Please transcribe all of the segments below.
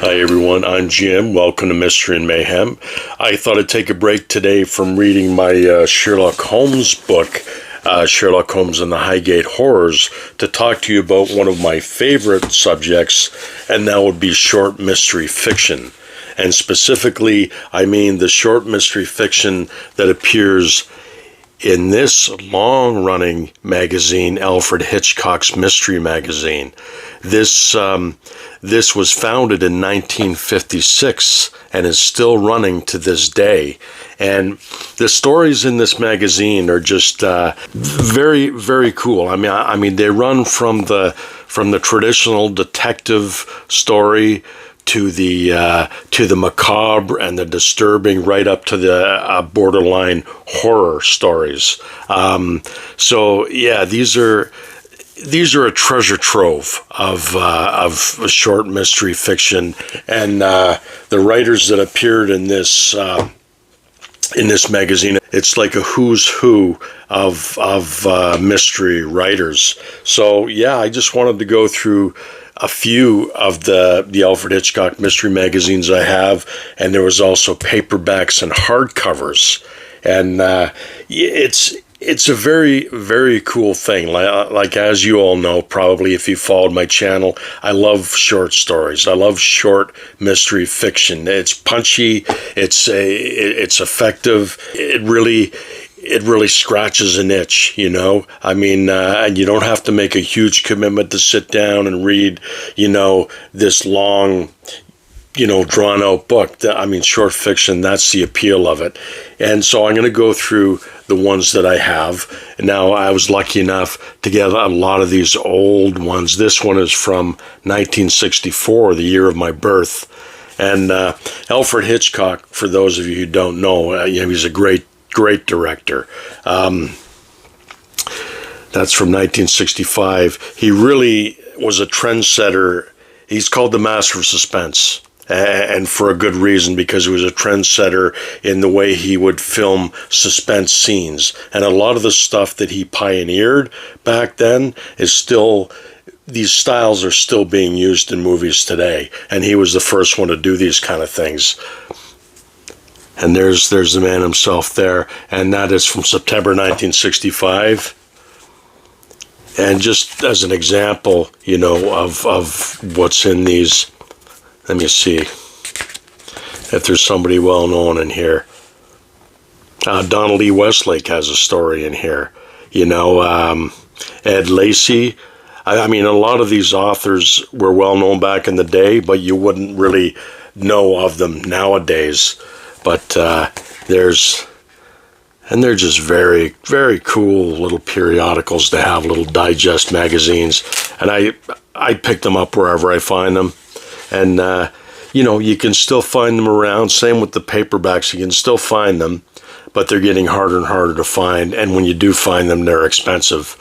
Hi everyone, I'm Jim. Welcome to Mystery and Mayhem. I thought I'd take a break today from reading my Sherlock Holmes book, Sherlock Holmes and the Highgate Horrors, to talk to you about one of my favorite subjects, and that would be short mystery fiction. And specifically, I mean the short mystery fiction that appears in this long-running magazine, Alfred Hitchcock's Mystery Magazine. This was founded in 1956 and is still running to this day. And the stories in this magazine are just very, very cool. I mean, they run from the traditional detective story to the macabre and the disturbing, right up to the borderline horror stories. So yeah, these are a treasure trove of short mystery fiction, and the writers that appeared in this magazine, it's like a who's who of mystery writers. So yeah, I just wanted to go through a few of the Alfred Hitchcock mystery magazines I have, and there was also paperbacks and hardcovers, and it's a very, very cool thing. Like as you all know, probably if you followed my channel, I love short stories. I love short mystery fiction. It's punchy. It's effective. It really scratches an itch, you know? I mean, and you don't have to make a huge commitment to sit down and read, this long, drawn out book. I mean, short fiction, that's the appeal of it. And so I'm going to go through the ones that I have. Now, I was lucky enough to get a lot of these old ones. This one is from 1964, the year of my birth. And Alfred Hitchcock, for those of you who don't know, he's a great director. That's from 1965. He really was a trendsetter. He's called the master of suspense, and for a good reason, because he was a trendsetter in the way he would film suspense scenes. And a lot of the stuff that he pioneered back then is still, these styles are still being used in movies today. And he was the first one to do these kind of things. And there's the man himself there, and that is from September 1965. And just as an example, of what's in these, let me see if there's somebody well known in here. Donald E. Westlake has a story in here. Ed Lacey. I mean, a lot of these authors were well known back in the day, but you wouldn't really know of them nowadays. But they're just very, very cool little periodicals to have, little digest magazines. And I pick them up wherever I find them. And, you can still find them around. Same with the paperbacks. You can still find them, but they're getting harder and harder to find. And when you do find them, they're expensive.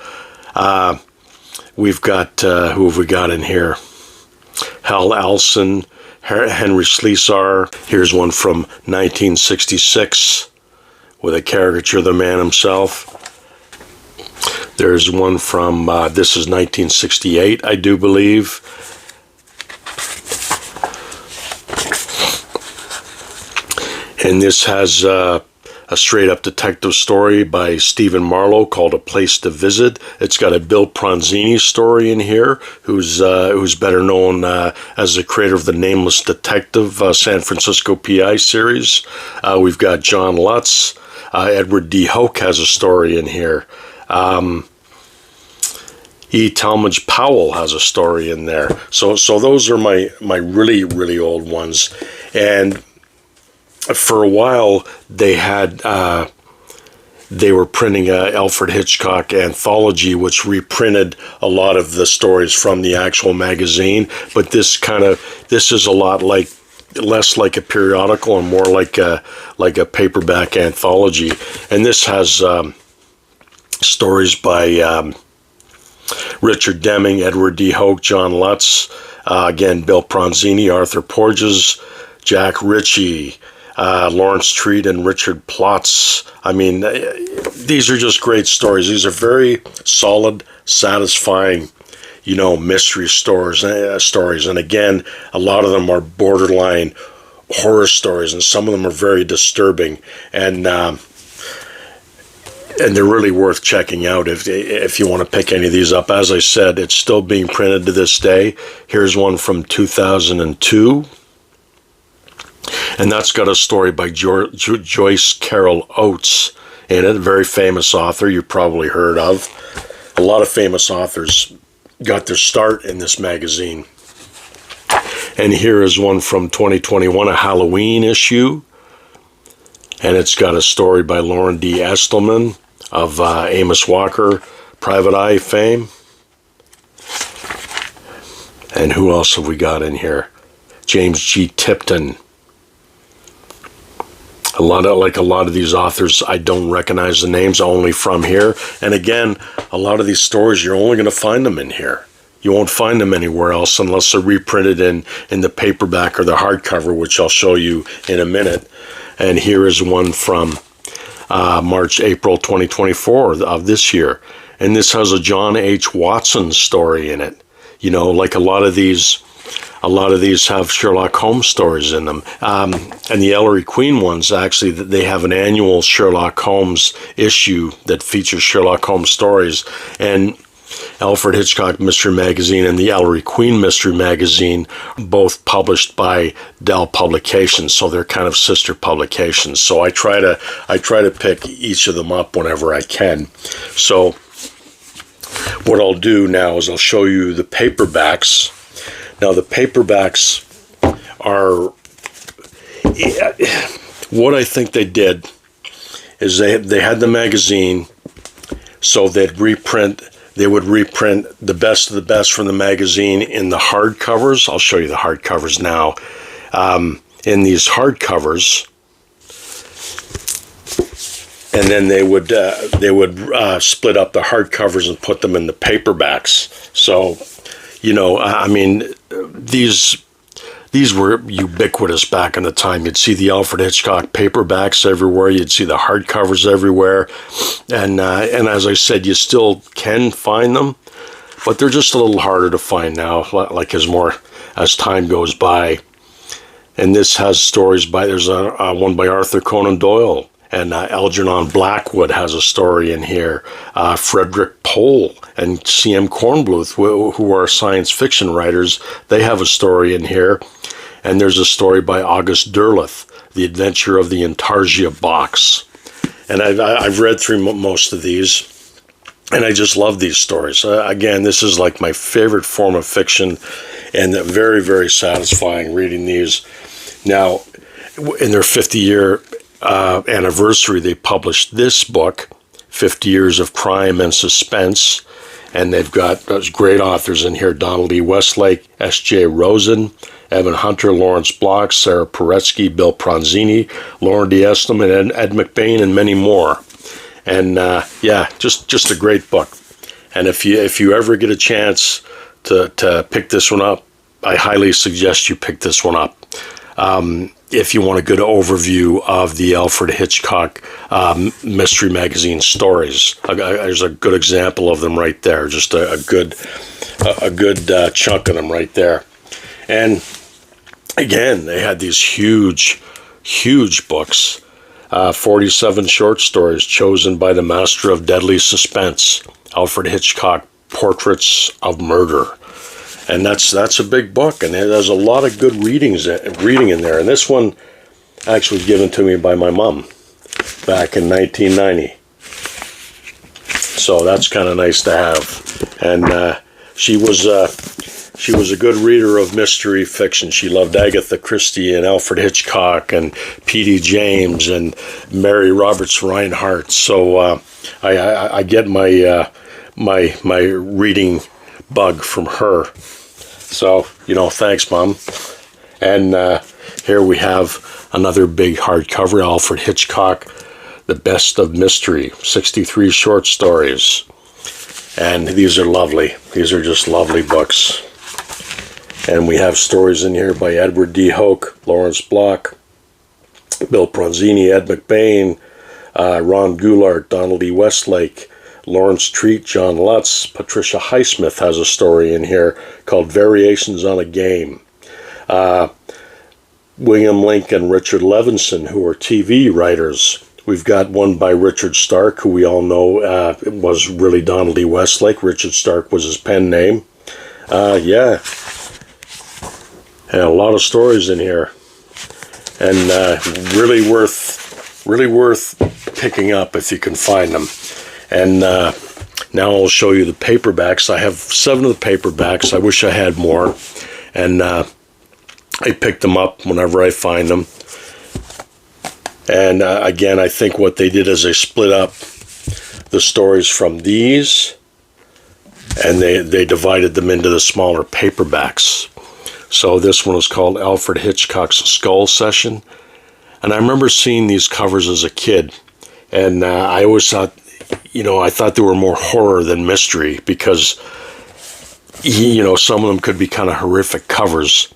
We've got, who have we got in here? Hal Alson, Henry Slesar. Here's one from 1966 with a caricature of the man himself. There's one from, this is 1968, I do believe. And this has a straight-up detective story by Stephen Marlowe called A Place to Visit. It's got a Bill Pronzini story in here, who's better known as the creator of the Nameless Detective San Francisco PI series. We've got John Lutz. Edward D. Hoke has a story in here. E. Talmadge Powell has a story in there. So those are my really, really old ones. And for a while, they were printing a Alfred Hitchcock anthology, which reprinted a lot of the stories from the actual magazine. But this is a lot less like a periodical and more like a paperback anthology. And this has stories by Richard Deming, Edward D. Hoke, John Lutz, again Bill Pronzini, Arthur Porges, Jack Ritchie, Lawrence Treat, and Richard Plotz. I mean, these are just great stories. These are very solid, satisfying, mystery stories. And again, a lot of them are borderline horror stories, and some of them are very disturbing. And they're really worth checking out if you want to pick any of these up. As I said, it's still being printed to this day. Here's one from 2002. And that's got a story by Joyce Carol Oates in it, a very famous author you've probably heard of. A lot of famous authors got their start in this magazine. And here is one from 2021, a Halloween issue. And it's got a story by Lauren D. Estelman of Amos Walker, Private Eye fame. And who else have we got in here? James G. Tipton. A lot of these authors, I don't recognize the names, only from here. And again, a lot of these stories, you're only going to find them in here. You won't find them anywhere else unless they're reprinted in the paperback or the hardcover, which I'll show you in a minute. And here is one from April 2024 of this year. And this has a John H. Watson story in it. Like a lot of these have Sherlock Holmes stories in them. And the Ellery Queen ones, actually, they have an annual Sherlock Holmes issue that features Sherlock Holmes stories. And Alfred Hitchcock Mystery Magazine and the Ellery Queen Mystery Magazine, both published by Dell Publications, so they're kind of sister publications. So I try to pick each of them up whenever I can. So what I'll do now is I'll show you the paperbacks. Now the paperbacks are, what I think they did is they had the magazine, so they would reprint the best of the best from the magazine in the hardcovers. I'll show you the hardcovers now. In these hardcovers, and then they would split up the hardcovers and put them in the paperbacks. So, these were ubiquitous back in the time. You'd see the Alfred Hitchcock paperbacks everywhere. You'd see the hardcovers everywhere. And as I said, you still can find them, but they're just a little harder to find now, like as time goes by. And this has stories there's one by Arthur Conan Doyle. And Algernon Blackwood has a story in here. Frederick Pohl and C.M. Kornbluth, who are science fiction writers, they have a story in here. And there's a story by August Derleth, The Adventure of the Intarsia Box. And I've read through most of these, and I just love these stories. Again, this is like my favorite form of fiction, and very, very satisfying reading these. Now, in their 50-year anniversary, they published this book, 50 Years of Crime and Suspense, and they've got those great authors in here: Donald E. Westlake, S.J. Rosen, Evan Hunter, Lawrence Block, Sarah Paretsky, Bill Pronzini, Lauren D. Estelman, and Ed McBain, and many more. And just a great book. And if you ever get a chance to pick this one up, I highly suggest you pick this one up. If you want a good overview of the Alfred Hitchcock Mystery Magazine stories. There's a good example of them right there. Just a good chunk of them right there. And again, they had these huge books. 47 short stories chosen by the master of deadly suspense, Alfred Hitchcock, Portraits of Murder. And that's a big book, and there's a lot of good reading in there. And this one actually was given to me by my mom back in 1990. So that's kind of nice to have. And she was a good reader of mystery fiction. She loved Agatha Christie and Alfred Hitchcock and P.D. James and Mary Roberts Reinhardt. So I get my reading bug from her. So, thanks, Mom. And here we have another big hardcover, Alfred Hitchcock, The Best of Mystery, 63 short stories. And these are lovely. These are just lovely books. And we have stories in here by Edward D. Hoke, Lawrence Block, Bill Pronzini, Ed McBain, Ron Goulart, Donald E. Westlake, Lawrence Treat, John Lutz. Patricia Highsmith has a story in here called Variations on a Game. William Lincoln, Richard Levinson, who are TV writers. We've got one by Richard Stark, who we all know was really Donald E. Westlake. Richard Stark was his pen name. Yeah. And a lot of stories in here. And really worth picking up if you can find them. And now I'll show you the paperbacks. I have 7 of the paperbacks. I wish I had more. And I pick them up whenever I find them. And again, I think what they did is they split up the stories from these, and they divided them into the smaller paperbacks. So this one was called Alfred Hitchcock's Skull Session. And I remember seeing these covers as a kid. And I always thought, I thought they were more horror than mystery because, some of them could be kind of horrific covers.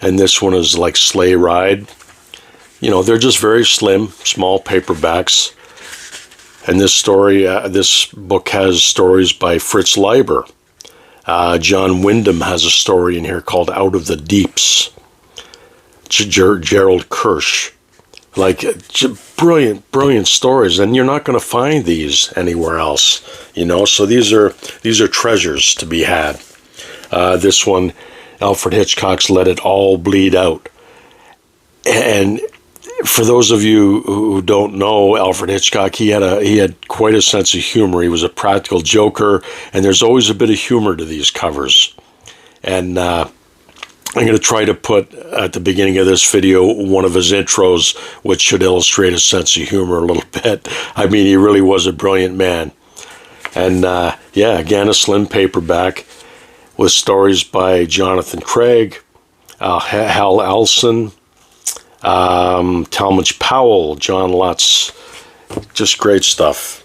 And this one is like Sleigh Ride. They're just very slim, small paperbacks. And this book has stories by Fritz Leiber. John Wyndham has a story in here called Out of the Deeps. Gerald Kirsch. Like, brilliant stories, and you're not going to find these anywhere else, So these are treasures to be had. This one, Alfred Hitchcock's Let It All Bleed Out. And for those of you who don't know Alfred Hitchcock, he had quite a sense of humor. He was a practical joker, and there's always a bit of humor to these covers. And I'm going to try to put at the beginning of this video one of his intros, which should illustrate his sense of humor a little bit. I mean, he really was a brilliant man. And again, a slim paperback with stories by Jonathan Craig, Hal Elson, Talmadge Powell, John Lutz. Just great stuff.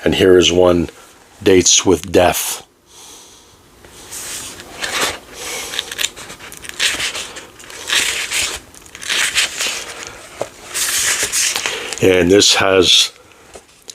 And here is one, Dates with Death. And this has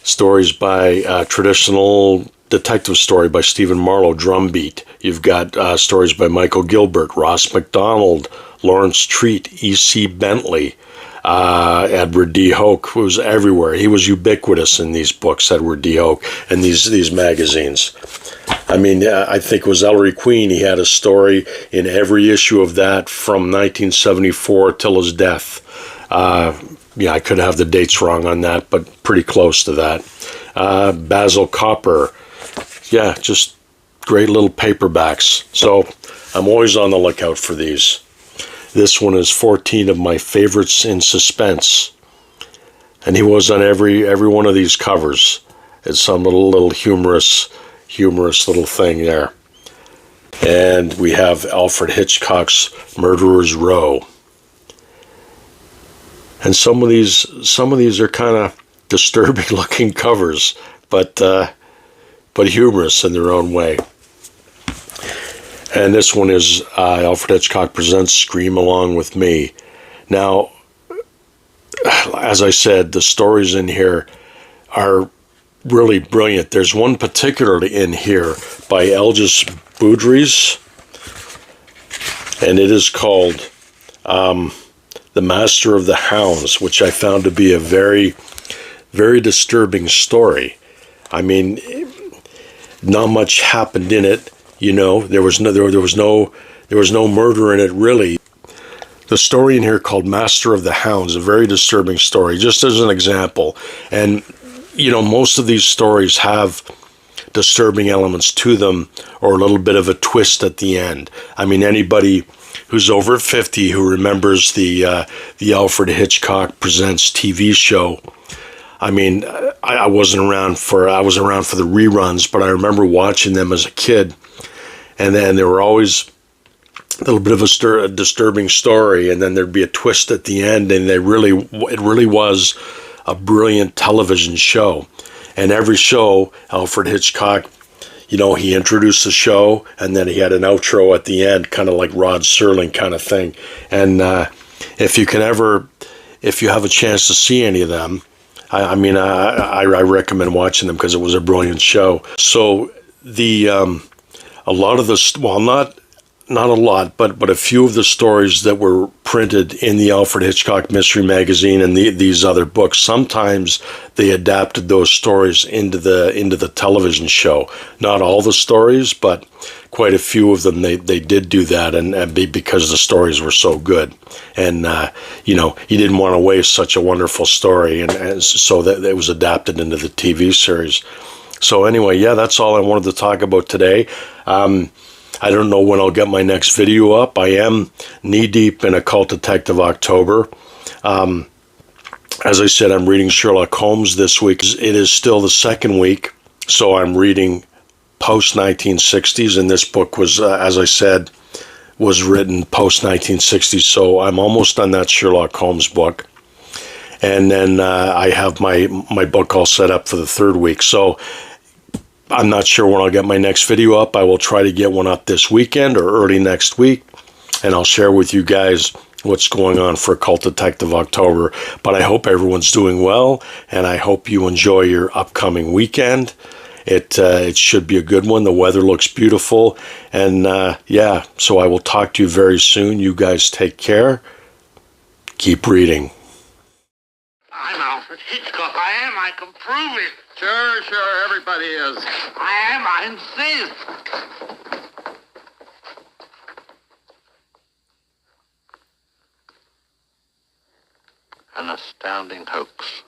stories by traditional detective story by Stephen Marlowe, Drumbeat. You've got stories by Michael Gilbert, Ross MacDonald, Lawrence Treat, E.C. Bentley, Edward D. Hoke, who was everywhere. He was ubiquitous in these books, Edward D. Hoke, and these magazines. I mean, I think it was Ellery Queen. He had a story in every issue of that from 1974 till his death. I could have the dates wrong on that, but pretty close to that. Basil Copper. Yeah, just great little paperbacks. So I'm always on the lookout for these. This one is 14 of my favorites in suspense. And he was on every one of these covers. It's some little humorous little thing there. And we have Alfred Hitchcock's Murderer's Row. And some of these are kind of disturbing looking covers, but humorous in their own way. And this one is Alfred Hitchcock Presents Scream Along With Me. Now, as I said, the stories in here are really brilliant. There's one particularly in here by Elgis Boudries, and it is called The Master of the Hounds, which I found to be a very, very disturbing story. I mean, not much happened in it, There was no murder in it, really. The story in here called Master of the Hounds, a very disturbing story, just as an example. And most of these stories have disturbing elements to them, or a little bit of a twist at the end. I mean, anybody who's over 50 who remembers the Alfred Hitchcock Presents TV show. I mean, I was around for the reruns, but I remember watching them as a kid, and then there were always a little bit of a disturbing story, and then there'd be a twist at the end, and it really was a brilliant television show. And every show, Alfred Hitchcock, he introduced the show, and then he had an outro at the end, kind of like Rod Serling kind of thing. And if you have a chance to see any of them, I recommend watching them because it was a brilliant show. So a lot of the, well, not a lot, but a few of the stories that were printed in the Alfred Hitchcock Mystery Magazine and these other books, sometimes they adapted those stories into the television show. Not all the stories, but quite a few of them they did do that, and because the stories were so good, and you didn't want to waste such a wonderful story, and so that it was adapted into the TV series. So anyway, yeah, that's all I wanted to talk about today. I don't know when I'll get my next video up. I am knee-deep in Occult Detective October. As I said, I'm reading Sherlock Holmes this week. It is still the second week, so I'm reading post-1960s, and this book was, as I said, was written post-1960s, so I'm almost done that Sherlock Holmes book. And then I have my book all set up for the third week. So I'm not sure when I'll get my next video up. I will try to get one up this weekend or early next week, and I'll share with you guys what's going on for Occult Detective October. But I hope everyone's doing well, and I hope you enjoy your upcoming weekend. It should be a good one. The weather looks beautiful, and yeah, so I will talk to you very soon. You guys take care. Keep reading. I'm Alfred Hitchcock. I can prove it. Sure, everybody is. I insist. An astounding hoax.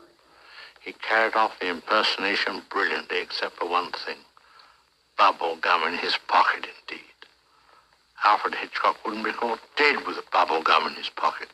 He carried off the impersonation brilliantly, except for one thing. Bubble gum in his pocket, indeed. Alfred Hitchcock wouldn't be caught dead with a bubble gum in his pocket.